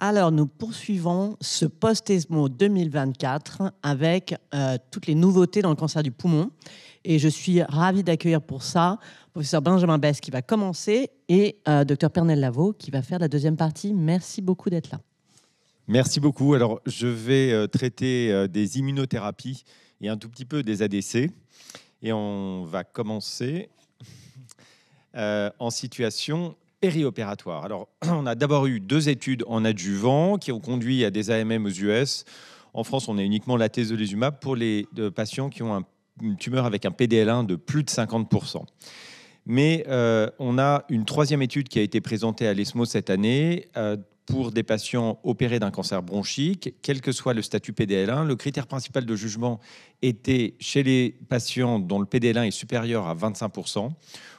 Alors, nous poursuivons ce post-ESMO 2024 avec toutes les nouveautés dans le cancer du poumon. Et je suis ravie d'accueillir pour ça professeur Benjamin Besse qui va commencer et docteur Pernelle Lavaux qui va faire la deuxième partie. Merci beaucoup d'être là. Merci beaucoup. Alors, je vais traiter des immunothérapies et un tout petit peu des ADC. Et on va commencer en situation périopératoire. Alors, on a d'abord eu 2 études en adjuvant qui ont conduit à des AMM aux US. En France, on a uniquement la atezolizumab pour les patients qui ont une tumeur avec un PDL1 de plus de 50%. Mais on a une 3e étude qui a été présentée à l'ESMO cette année pour des patients opérés d'un cancer bronchique, quel que soit le statut PDL1. Le critère principal de jugement était chez les patients dont le PDL1 est supérieur à 25%.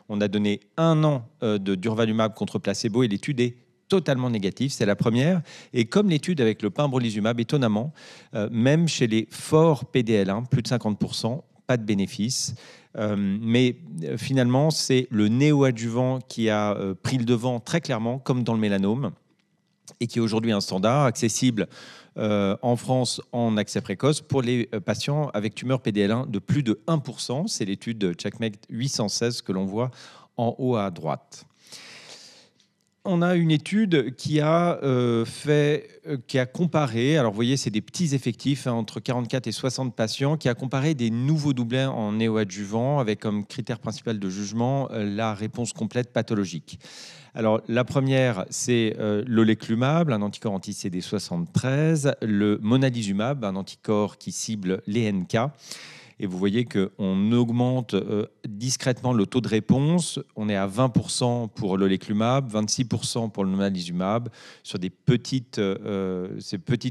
On a donné 1 an de durvalumab contre placebo et l'étude est totalement négative, c'est la première. Et comme l'étude avec le pembrolizumab, étonnamment, même chez les forts PDL1, plus de 50%, pas de bénéfice. Mais finalement, c'est le néoadjuvant qui a pris le devant très clairement, comme dans le mélanome, et qui est aujourd'hui un standard accessible en France en accès précoce pour les patients avec tumeur PDL1 de plus de 1%. C'est l'étude de CheckMate 816 que l'on voit en haut à droite. On a une étude qui a comparé, alors vous voyez, c'est des petits effectifs, entre 44 et 60 patients, qui a comparé des nouveaux doublets en néoadjuvant avec comme critère principal de jugement la réponse complète pathologique. Alors, la première, c'est l'oleclumab, un anticorps anti-CD73, le monalizumab, un anticorps qui cible les NK. Et vous voyez qu'on augmente discrètement le taux de réponse. On est à 20% pour l'oleclumab, 26% pour le monalizumab. Sur ces petites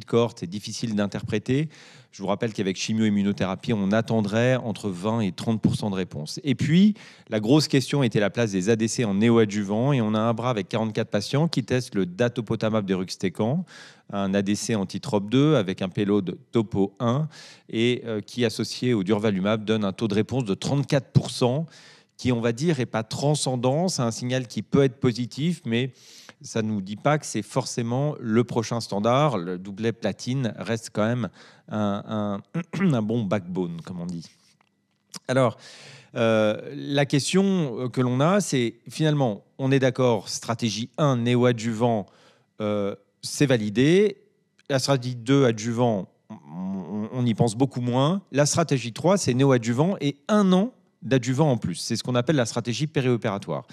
cohortes, c'est difficile d'interpréter. Je vous rappelle qu'avec chimio-immunothérapie, on attendrait entre 20 et 30% de réponse. Et puis, la grosse question était la place des ADC en néoadjuvant. Et on a un bras avec 44 patients qui testent le datopotamab deruxtecan, un ADC anti-TROP2 avec un payload topo 1 et qui, associé au durvalumab, donne un taux de réponse de 34%, qui, on va dire, n'est pas transcendant. C'est un signal qui peut être positif, mais ça ne nous dit pas que c'est forcément le prochain standard. Le doublet platine reste quand même un bon backbone, comme on dit. Alors, la question que l'on a, c'est finalement, on est d'accord, stratégie 1, néoadjuvant, c'est validé. La stratégie 2, adjuvant, on y pense beaucoup moins. La stratégie 3, c'est néoadjuvant et 1 an d'adjuvant en plus. C'est ce qu'on appelle la stratégie périopératoire.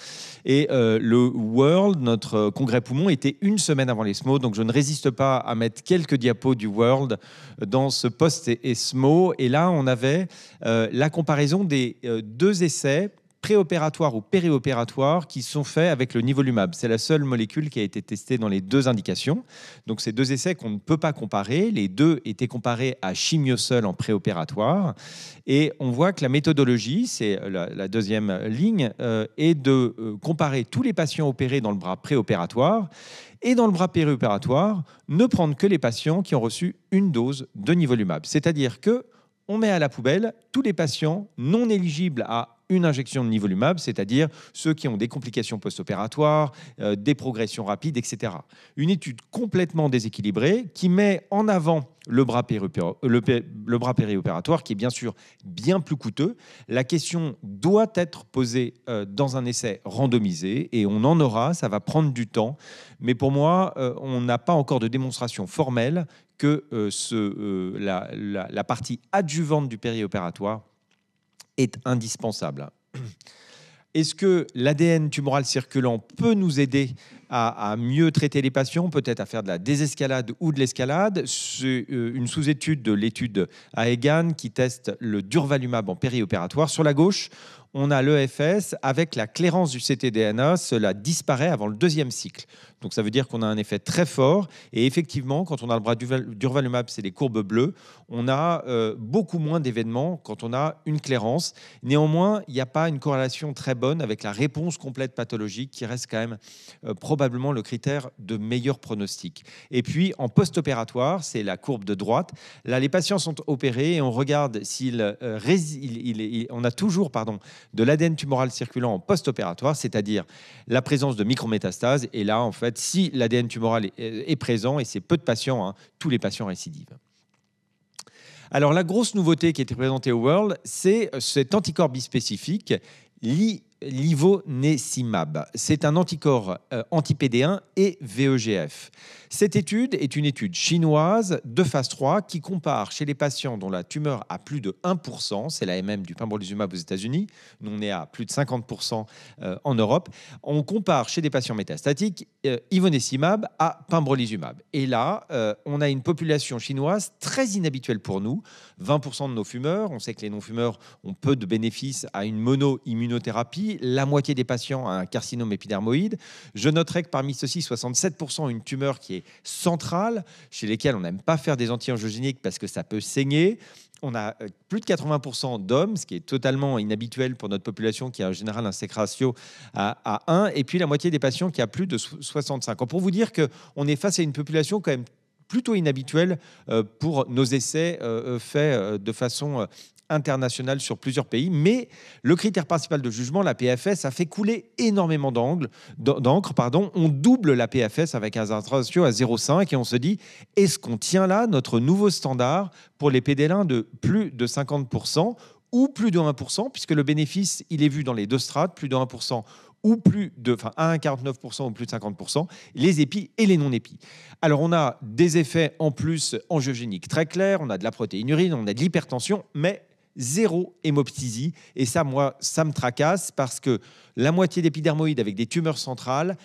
Et le World, notre congrès poumon, était 1 semaine avant l'ESMO, donc je ne résiste pas à mettre quelques diapos du World dans ce post-ESMO. Et là, on avait la comparaison des 2 essais préopératoires ou périopératoires qui sont faits avec le nivolumab. C'est la seule molécule qui a été testée dans les 2 indications. Donc, ces 2 essais qu'on ne peut pas comparer. Les 2 étaient comparés à chimio-seul en préopératoire. Et on voit que la méthodologie, c'est la 2e ligne, est de comparer tous les patients opérés dans le bras préopératoire et dans le bras périopératoire, ne prendre que les patients qui ont reçu 1 dose de nivolumab. C'est-à-dire qu'on met à la poubelle tous les patients non éligibles à une injection de nivolumab, c'est-à-dire ceux qui ont des complications post-opératoires, des progressions rapides, etc. Une étude complètement déséquilibrée qui met en avant le bras périopératoire, qui est bien sûr bien plus coûteux. La question doit être posée dans un essai randomisé, et on en aura, ça va prendre du temps. Mais pour moi, on n'a pas encore de démonstration formelle que la partie adjuvante du périopératoire est indispensable. Est-ce que l'ADN tumoral circulant peut nous aider à mieux traiter les patients, peut-être à faire de la désescalade ou de l'escalade? C'est une sous-étude de l'étude AEGAN qui teste le durvalumab en périopératoire. Sur la gauche, on a l'EFS avec la clairance du ctDNA, cela disparaît avant le 2e cycle. Donc ça veut dire qu'on a un effet très fort. Et effectivement, quand on a le bras durvalumab, c'est les courbes bleues, on a beaucoup moins d'événements quand on a une clairance. Néanmoins, il n'y a pas une corrélation très bonne avec la réponse complète pathologique qui reste quand même probablement le critère de meilleur pronostic. Et puis, en post-opératoire, c'est la courbe de droite. Là, les patients sont opérés et on regarde on a toujours de l'ADN tumoral circulant en post-opératoire, c'est-à-dire la présence de micrométastases. Et là, en fait, si l'ADN tumoral est présent, et c'est peu de patients, hein, tous les patients récidivent. Alors, la grosse nouveauté qui a été présentée au World, c'est cet anticorps bispécifique, l'ivonescimab. C'est un anticorps anti-PD1 et VEGF. Cette étude est une étude chinoise de phase 3 qui compare chez les patients dont la tumeur a plus de 1%, c'est la MM du pembrolizumab aux États-Unis, nous on est à plus de 50% en Europe, on compare chez des patients métastatiques ivonescimab à pembrolizumab. Et là, on a une population chinoise très inhabituelle pour nous, 20% de nos fumeurs, on sait que les non-fumeurs ont peu de bénéfices à une mono-immunothérapie, la moitié des patients a un carcinome épidermoïde. Je noterai que parmi ceux-ci, 67% ont une tumeur qui est centrale, chez lesquels on n'aime pas faire des anti-angiogéniques parce que ça peut saigner. On a plus de 80% d'hommes, ce qui est totalement inhabituel pour notre population qui a en général un sex ratio à 1, et puis la moitié des patients qui a plus de 65 ans. Pour vous dire qu'on est face à une population quand même plutôt inhabituelle pour nos essais faits de façon internationale sur plusieurs pays, mais le critère principal de jugement, la PFS, a fait couler énormément d'encre. On double la PFS avec un hazard ratio à 0,5 et on se dit, est-ce qu'on tient là notre nouveau standard pour les PD-L1 de plus de 50% ou plus de 1%, puisque le bénéfice, il est vu dans les deux strates, plus de 1% ou plus de 1,49% ou plus de 50%, les épis et les non-épis. Alors, on a des effets en plus angiogéniques très clairs, on a de la protéinurine, on a de l'hypertension, mais zéro hémoptysie. Et ça, moi, ça me tracasse parce que la moitié d'épidermoïdes avec des tumeurs centrales,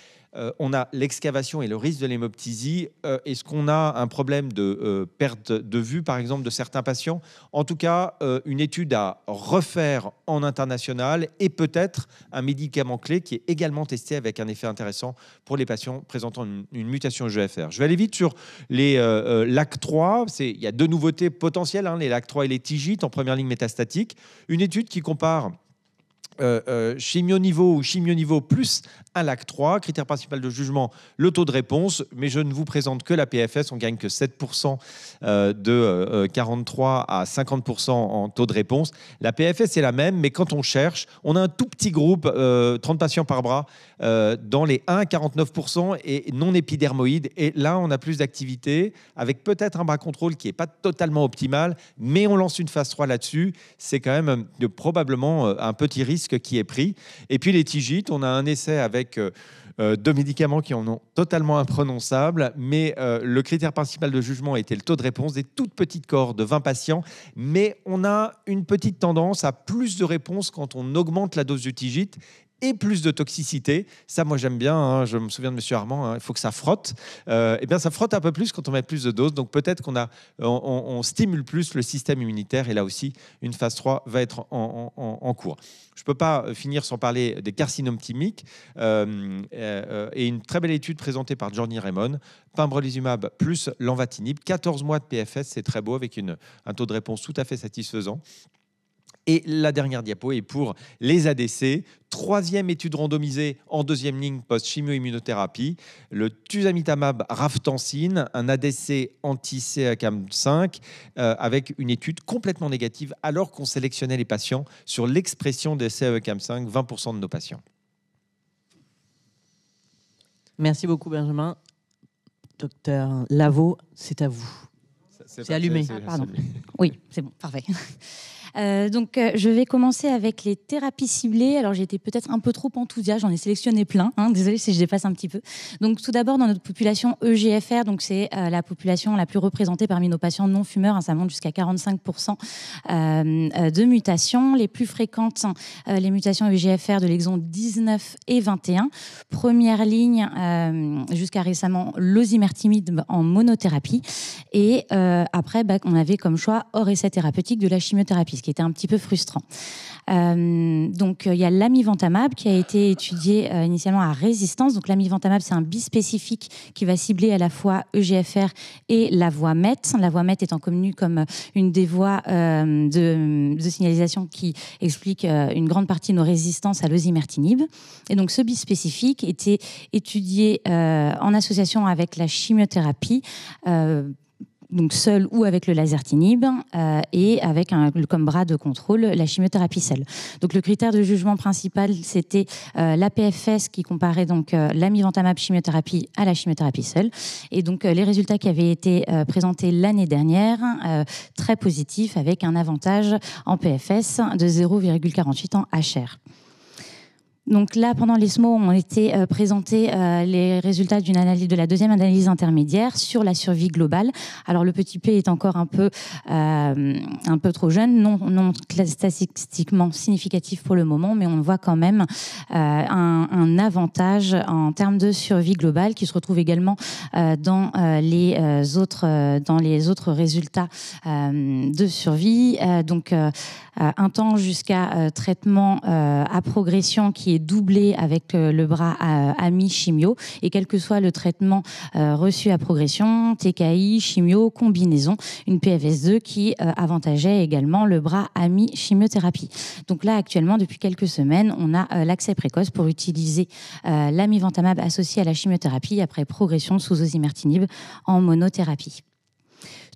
on a l'excavation et le risque de l'hémoptysie. Est-ce qu'on a un problème de perte de vue, par exemple, de certains patients? En tout cas, une étude à refaire en international et peut-être un médicament clé qui est également testé avec un effet intéressant pour les patients présentant une mutation EGFR. Je vais aller vite sur les LAC3. Il y a deux nouveautés potentielles, hein, les LAC3 et les TIGIT en première ligne métastatique. Une étude qui compare chimio-niveau ou chimio-niveau plus un LAC3, critère principal de jugement, le taux de réponse, mais je ne vous présente que la PFS, on gagne que 7% de 43 à 50% en taux de réponse. La PFS est la même, mais quand on cherche, on a un tout petit groupe, 30 patients par bras, dans les 1 à 49% et non épidermoïdes, et là on a plus d'activité, avec peut-être un bras contrôle qui n'est pas totalement optimal, mais on lance une phase 3 là-dessus, c'est quand même probablement un petit risque qui est pris. Et puis les TIGIT, on a un essai avec deux médicaments qui en ont totalement imprononçables, mais le critère principal de jugement était le taux de réponse des toutes petites cohortes de 20 patients, mais on a une petite tendance à plus de réponses quand on augmente la dose du TIGIT et plus de toxicité. Ça, moi, j'aime bien. Hein, je me souviens de M. Armand, hein, il faut que ça frotte. Eh bien, ça frotte un peu plus quand on met plus de doses. Donc, peut-être on stimule plus le système immunitaire. Et là aussi, une phase 3 va être en cours. Je ne peux pas finir sans parler des carcinomes thymiques. Et une très belle étude présentée par Johnny Raymond. Pembrolizumab plus lenvatinib. 14 mois de PFS, c'est très beau, avec un taux de réponse tout à fait satisfaisant. Et la dernière diapo est pour les ADC. Troisième étude randomisée en deuxième ligne post-chimio-immunothérapie. Le tuzamitamab raftansine, un ADC anti-CEACAM5, avec une étude complètement négative alors qu'on sélectionnait les patients sur l'expression des CEACAM5, 20% de nos patients. Merci beaucoup, Benjamin. Docteur Lavaux, c'est à vous. C'est allumé. Pardon. Oui, c'est bon, parfait. Donc, je vais commencer avec les thérapies ciblées. Alors, j'ai été peut-être un peu trop enthousiaste, j'en ai sélectionné plein. Désolée si je dépasse un petit peu. Donc, tout d'abord, dans notre population EGFR, donc c'est la population la plus représentée parmi nos patients non-fumeurs. Ça monte jusqu'à 45% de mutations. Les plus fréquentes, les mutations EGFR de l'exon 19 et 21. Première ligne, jusqu'à récemment, l'osimertimide en monothérapie. Et après, on avait comme choix hors essai thérapeutique de la chimiothérapie, ce qui était un petit peu frustrant. Donc, il y a l'amivantamab qui a été étudié initialement à résistance. Donc, l'amivantamab, c'est un bispécifique qui va cibler à la fois EGFR et la voie MET. La voie MET étant connue comme une des voies de signalisation qui explique une grande partie de nos résistances à l'osimertinib. Et donc, ce bispécifique était étudié en association avec la chimiothérapie donc seul ou avec le lasertinib, et avec comme bras de contrôle la chimiothérapie seule. Donc le critère de jugement principal, c'était la PFS qui comparait donc l'amivantamab chimiothérapie à la chimiothérapie seule. Et donc les résultats qui avaient été présentés l'année dernière, très positifs, avec un avantage en PFS de 0,48 en HR. Donc là, pendant l'ESMO, ont été présentés les résultats de la deuxième analyse intermédiaire sur la survie globale. Alors le petit p est encore un peu trop jeune, non statistiquement significatif pour le moment, mais on voit quand même un avantage en termes de survie globale qui se retrouve également dans les autres résultats de survie. Donc un temps jusqu'à traitement à progression qui est doublé avec le bras ami chimio, et quel que soit le traitement reçu à progression, TKI, chimio, combinaison, une PFS2 qui avantageait également le bras ami chimiothérapie. Donc là, actuellement, depuis quelques semaines, on a l'accès précoce pour utiliser l'amivantamab associé à la chimiothérapie après progression sous osimertinib en monothérapie.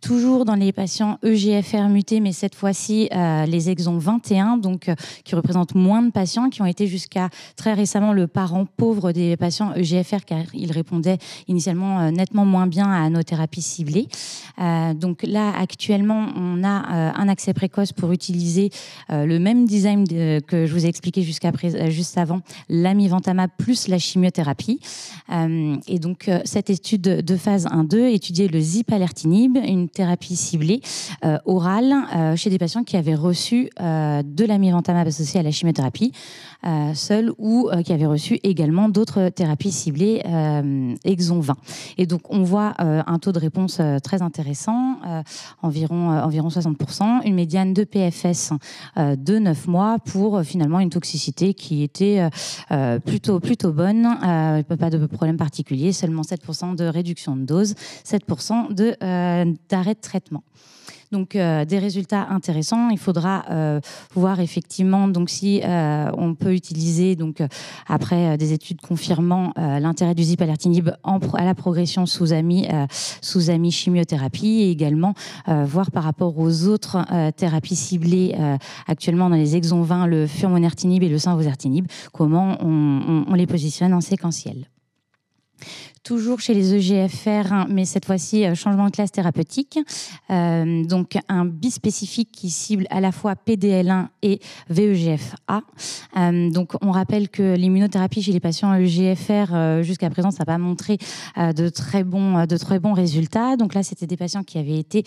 Toujours dans les patients EGFR mutés, mais cette fois-ci les exons 21, donc qui représentent moins de patients, qui ont été jusqu'à très récemment le parent pauvre des patients EGFR, car ils répondaient initialement nettement moins bien à nos thérapies ciblées. Donc là, actuellement, on a un accès précoce pour utiliser le même design que je vous ai expliqué juste avant, l'amivantamab plus la chimiothérapie. Et donc, cette étude de phase 1-2 étudiait le zipalertinib, une thérapie ciblée orale chez des patients qui avaient reçu de l'amivantamab associé à la chimiothérapie seule, ou qui avaient reçu également d'autres thérapies ciblées exon 20. Et donc on voit un taux de réponse très intéressant, environ 60%, une médiane de PFS de 9 mois pour finalement une toxicité qui était plutôt bonne, pas de problème particulier, seulement 7% de réduction de dose, 7% d'arrêt de traitement. Donc des résultats intéressants. Il faudra voir effectivement donc si on peut utiliser donc après des études confirmant l'intérêt du zipalertinib à la progression sous ami chimiothérapie, et également voir par rapport aux autres thérapies ciblées actuellement dans les exons 20, le furmonertinib et le simvasertinib, comment on les positionne en séquentiel. Toujours chez les EGFR, mais cette fois-ci changement de classe thérapeutique. Donc un bispécifique qui cible à la fois PDL1 et VEGF-A. Donc on rappelle que l'immunothérapie chez les patients EGFR jusqu'à présent, ça n'a pas montré de très bons résultats. Donc là, c'était des patients qui avaient été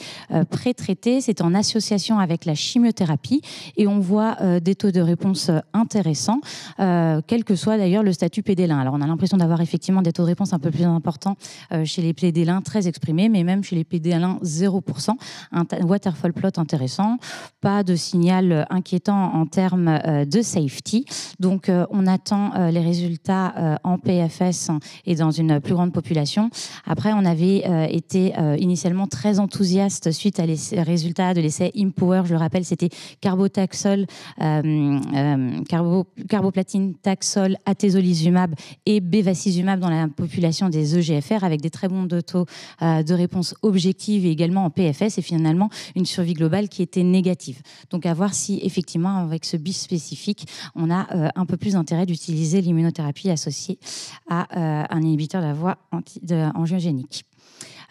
pré-traités. C'était en association avec la chimiothérapie, et on voit des taux de réponse intéressants, quel que soit d'ailleurs le statut PDL1. Alors on a l'impression d'avoir effectivement des taux de réponse un peu plus importants chez les PDL1 très exprimés, mais même chez les PDL1 0%, un waterfall plot intéressant, pas de signal inquiétant en termes de safety. Donc on attend les résultats en PFS et dans une plus grande population. Après, on avait été initialement très enthousiaste suite à les résultats de l'essai IMpower. Je le rappelle, c'était carbotaxol, carboplatine, taxol, atezolizumab et bevacizumab dans la population des EGFR, avec des très bons taux de réponse objective et également en PFS, et finalement une survie globale qui était négative. Donc à voir si effectivement avec ce bispécifique on a un peu plus d'intérêt d'utiliser l'immunothérapie associée à un inhibiteur de la voie angiogénique.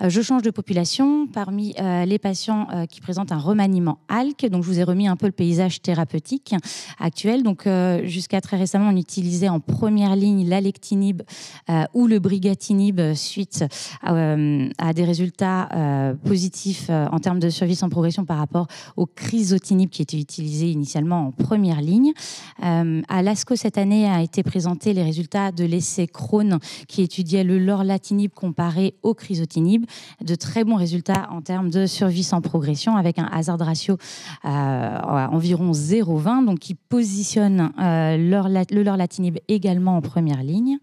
Je change de population. Parmi les patients qui présentent un remaniement ALK, donc je vous ai remis un peu le paysage thérapeutique actuel. Donc jusqu'à très récemment, on utilisait en première ligne l'alectinib ou le brigatinib suite à des résultats positifs en termes de survie sans progression par rapport au crizotinib qui était utilisé initialement en première ligne. À l'ASCO cette année a été présenté les résultats de l'essai Crohn qui étudiait le lorlatinib comparé au crizotinib. De très bons résultats en termes de survie sans progression, avec un hazard ratio environ 0,20, donc qui positionne le lorlatinib également en première ligne.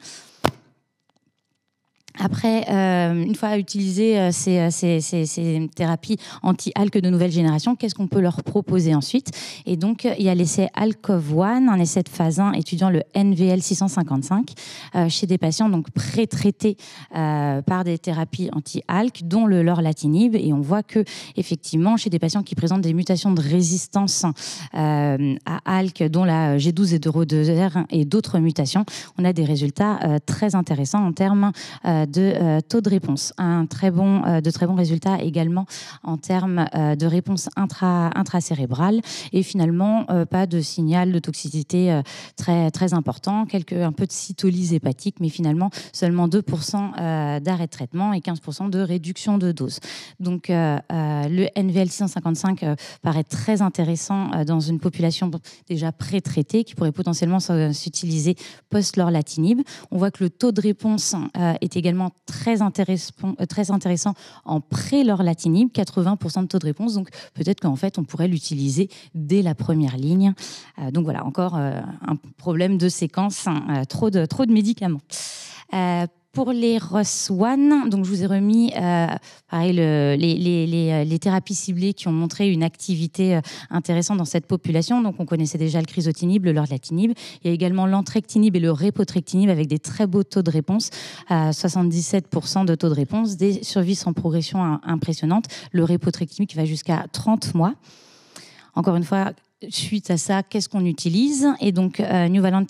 Après, une fois utilisé ces thérapies anti-ALK de nouvelle génération, qu'est-ce qu'on peut leur proposer ensuite? Et donc, il y a l'essai ALKOV1, un essai de phase 1 étudiant le NVL 655 chez des patients donc pré-traités par des thérapies anti-ALK, dont le lorlatinib. Et on voit que, effectivement, chez des patients qui présentent des mutations de résistance à ALK, dont la G12 et DORO2R et d'autres mutations, on a des résultats très intéressants en termes de taux de réponse. De très bons résultats également en termes de réponse intracérébrale et finalement pas de signal de toxicité très, très important, un peu de cytolyse hépatique, mais finalement seulement 2% d'arrêt de traitement et 15% de réduction de dose. Donc le NVL 655 paraît très intéressant dans une population déjà pré-traitée qui pourrait potentiellement s'utiliser post-lorlatinib. On voit que le taux de réponse est également très intéressant en pré-lorlatinib, 80% de taux de réponse. Donc peut-être qu'en fait, on pourrait l'utiliser dès la première ligne. Donc voilà, encore un problème de séquence, trop de médicaments. Pour les ROS1, donc je vous ai remis pareil, les thérapies ciblées qui ont montré une activité intéressante dans cette population. Donc on connaissait déjà le crizotinib, le lorlatinib. Il y a également l'entrectinib et le repotrectinib avec des très beaux taux de réponse, 77% de taux de réponse, des survies sans progression impressionnantes. Le repotrectinib qui va jusqu'à 30 mois. Encore une fois, suite à ça, qu'est-ce qu'on utilise? Et donc, Nuvalent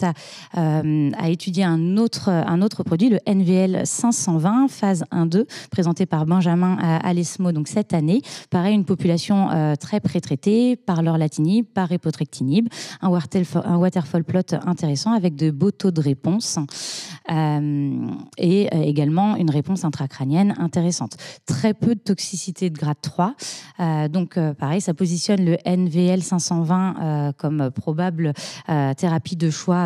a étudié un autre produit, le NVL 520, phase 1-2, présenté par Benjamin à l'ESMO donc cette année. Pareil, une population très pré-traitée par lorlatinib, par repotrectinib, un waterfall plot intéressant avec de beaux taux de réponse et également une réponse intracrânienne intéressante. Très peu de toxicité de grade 3. Donc, pareil, ça positionne le NVL 520 comme probable thérapie de choix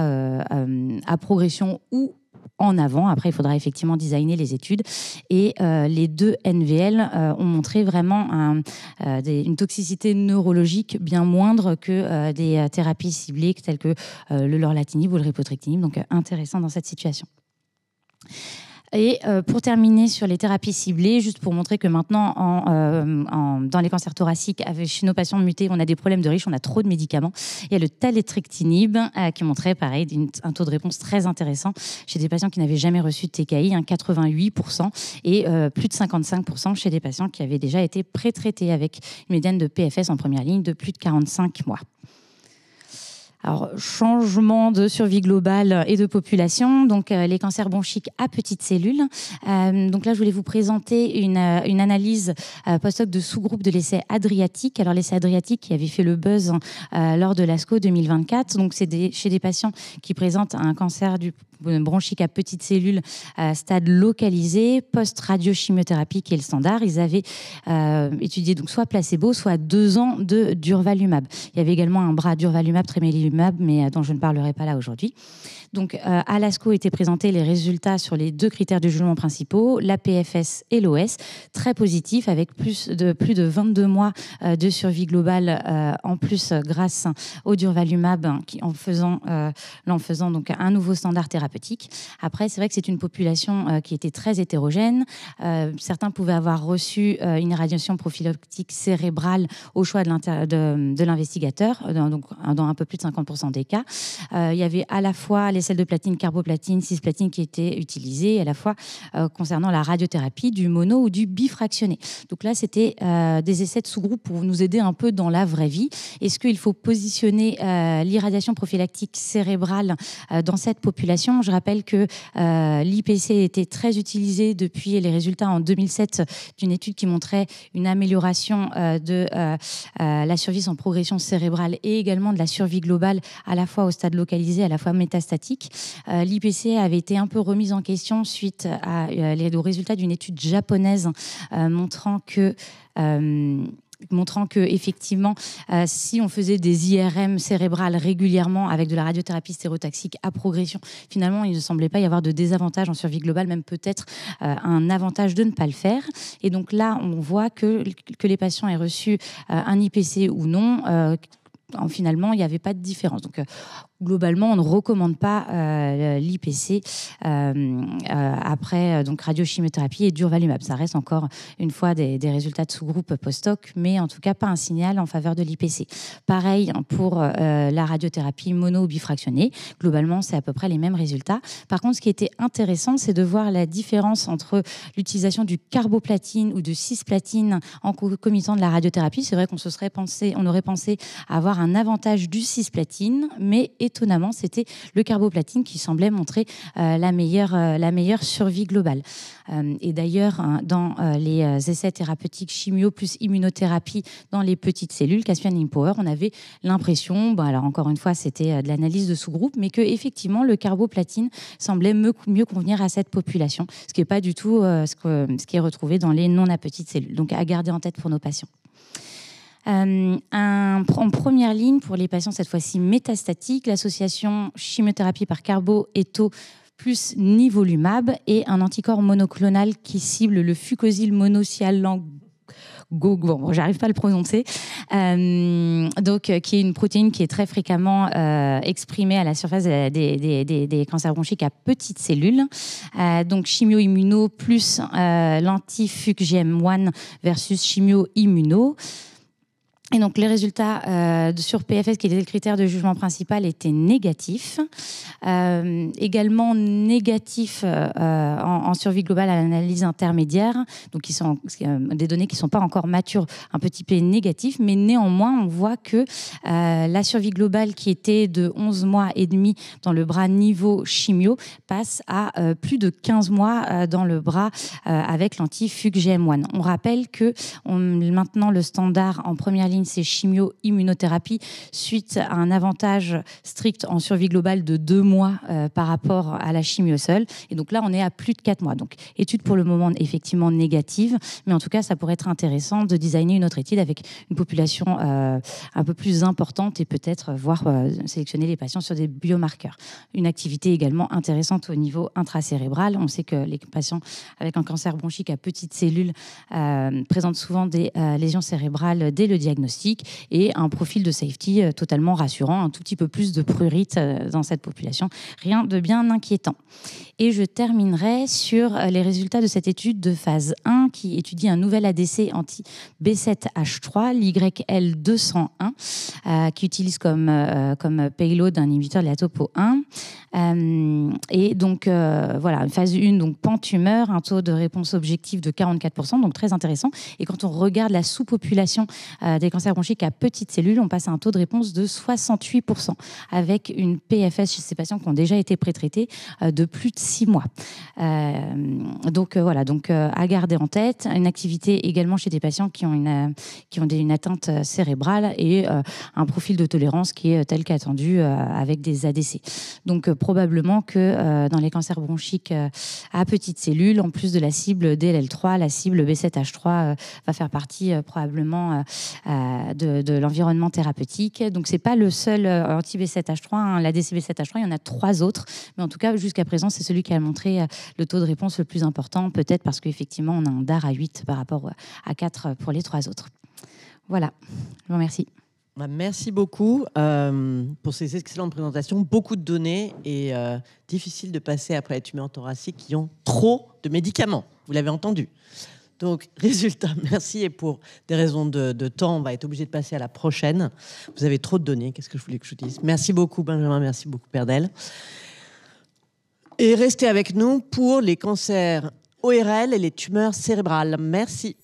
à progression ou en avant. Après, il faudra effectivement designer les études. Et les deux NVL ont montré vraiment une toxicité neurologique bien moindre que des thérapies ciblées telles que le lorlatinib ou le repotrectinib. Donc, intéressant dans cette situation. Et pour terminer sur les thérapies ciblées, juste pour montrer que maintenant, dans les cancers thoraciques, chez nos patients mutés, on a des problèmes de riches, on a trop de médicaments. Il y a le taletrectinib qui montrait, pareil, un taux de réponse très intéressant chez des patients qui n'avaient jamais reçu de TKI, 88%, et plus de 55% chez des patients qui avaient déjà été pré-traités avec une médiane de PFS en première ligne de plus de 45 mois. Alors, changement de survie globale et de population, donc les cancers bronchiques à petites cellules. Donc là, je voulais vous présenter une analyse post-hoc de sous-groupe de l'essai Adriatique. Alors, l'essai Adriatique qui avait fait le buzz lors de l'ASCO 2024. Donc, c'est chez des patients qui présentent un cancer du bronchique à petites cellules stade localisé, post-radiochimiothérapie qui est le standard. Ils avaient étudié donc soit placebo, soit 2 ans de durvalumab. Il y avait également un bras durvalumab, tremelimumab, mais dont je ne parlerai pas là aujourd'hui. Donc, à l'ASCO étaient présentés les résultats sur les 2 critères de jugement principaux, la PFS et l'OS, très positifs, avec plus de 22 mois de survie globale en plus grâce au durvalumab en faisant donc un nouveau standard thérapeutique. Après, c'est vrai que c'est une population qui était très hétérogène. Certains pouvaient avoir reçu une irradiation prophylactique cérébrale au choix de l'investigateur, donc dans un peu plus de 50% des cas. Il y avait à la fois les sels de platine, carboplatine, cisplatine qui étaient utilisés, à la fois concernant la radiothérapie, du mono ou du bifractionné. Donc là, c'était des essais de sous-groupe pour nous aider un peu dans la vraie vie. Est-ce qu'il faut positionner l'irradiation prophylactique cérébrale dans cette population? Je rappelle que l'IPC était très utilisé depuis les résultats en 2007 d'une étude qui montrait une amélioration de la survie sans progression cérébrale et également de la survie globale à la fois au stade localisé, à la fois métastatique. L'IPC avait été un peu remise en question suite aux résultats d'une étude japonaise montrant que effectivement, si on faisait des IRM cérébrales régulièrement avec de la radiothérapie stéréotaxique à progression, finalement, il ne semblait pas y avoir de désavantage en survie globale, même peut-être un avantage de ne pas le faire. Et donc là, on voit que les patients aient reçu un IPC ou non, finalement, il n'y avait pas de différence. Donc, globalement, on ne recommande pas l'IPC après radiochimiothérapie et durvalumab. Ça reste encore une fois des résultats de sous-groupe post-hoc, mais en tout cas pas un signal en faveur de l'IPC. Pareil pour la radiothérapie mono ou bifractionnée. Globalement, c'est à peu près les mêmes résultats. Par contre, ce qui était intéressant, c'est de voir la différence entre l'utilisation du carboplatine ou de cisplatine en concomitant de la radiothérapie. C'est vrai on aurait pensé avoir un avantage du cisplatine, mais étonnamment, c'était le carboplatine qui semblait montrer la meilleure survie globale. Et d'ailleurs, dans les essais thérapeutiques chimio plus immunothérapie dans les petites cellules, Caspian Empower, on avait l'impression, alors encore une fois, c'était de l'analyse de sous-groupe, mais que effectivement le carboplatine semblait mieux convenir à cette population, ce qui n'est pas du tout ce qui est retrouvé dans les non-à-petites cellules. Donc à garder en tête pour nos patients. En première ligne, pour les patients cette fois-ci métastatiques, l'association chimiothérapie par carbo-éto plus nivolumab et un anticorps monoclonal qui cible le fucosyl monocialango. J'arrive pas à le prononcer, qui est une protéine qui est très fréquemment exprimée à la surface des cancers bronchiques à petites cellules. Donc chimio-immuno plus l'anti-FUC-GM1 versus chimio-immuno. Et donc, les résultats sur PFS, qui était le critère de jugement principal, étaient négatifs. Également négatifs en survie globale à l'analyse intermédiaire. Donc, qui sont des données qui ne sont pas encore matures, un petit peu négatifs. Mais néanmoins, on voit que la survie globale, qui était de 11 mois et demi dans le bras niveau chimio, passe à plus de 15 mois dans le bras avec l'anti-FUC-GM1. On rappelle que maintenant, le standard en première ligne, c'est chimio-immunothérapie suite à un avantage strict en survie globale de 2 mois par rapport à la chimio seule. Et donc là, on est à plus de 4 mois. Donc, étude pour le moment effectivement négative, mais en tout cas, ça pourrait être intéressant de designer une autre étude avec une population un peu plus importante et peut-être sélectionner les patients sur des biomarqueurs. Une activité également intéressante au niveau intracérébral. On sait que les patients avec un cancer bronchique à petites cellules présentent souvent des lésions cérébrales dès le diagnostic et un profil de safety totalement rassurant, un tout petit peu plus de prurite dans cette population. Rien de bien inquiétant. Et je terminerai sur les résultats de cette étude de phase 1 qui étudie un nouvel ADC anti-B7H3, l'YL201, qui utilise comme payload un inhibiteur de la topo 1. Et donc, phase 1, donc pan-tumeur, un taux de réponse objectif de 44%, donc très intéressant. Et quand on regarde la sous-population des cancers bronchiques à petites cellules, on passe à un taux de réponse de 68%, avec une PFS chez ces patients qui ont déjà été pré-traités de plus de 6 mois. Donc, à garder en tête. Une activité également chez des patients qui ont une atteinte cérébrale et un profil de tolérance qui est tel qu'attendu avec des ADC. Donc, probablement que dans les cancers bronchiques à petites cellules, en plus de la cible DLL3, la cible B7H3 va faire partie probablement de l'environnement thérapeutique. Donc, ce n'est pas le seul anti-B7H3, l'ADC B7H3, il y en a 3 autres. Mais en tout cas, jusqu'à présent, c'est celui qui a montré le taux de réponse le plus important, peut-être parce qu'effectivement, on a un DAR à 8 par rapport à 4 pour les 3 autres. Voilà, je vous remercie. Merci beaucoup pour ces excellentes présentations. Beaucoup de données et difficile de passer après les tumeurs thoraciques qui ont trop de médicaments. Vous l'avez entendu. Donc, résultat, merci. Et pour des raisons de temps, on va être obligé de passer à la prochaine. Vous avez trop de données. Qu'est-ce que je voulais que je vous dise ? Merci beaucoup, Benjamin. Merci beaucoup, Perdel. Et restez avec nous pour les cancers ORL et les tumeurs cérébrales. Merci.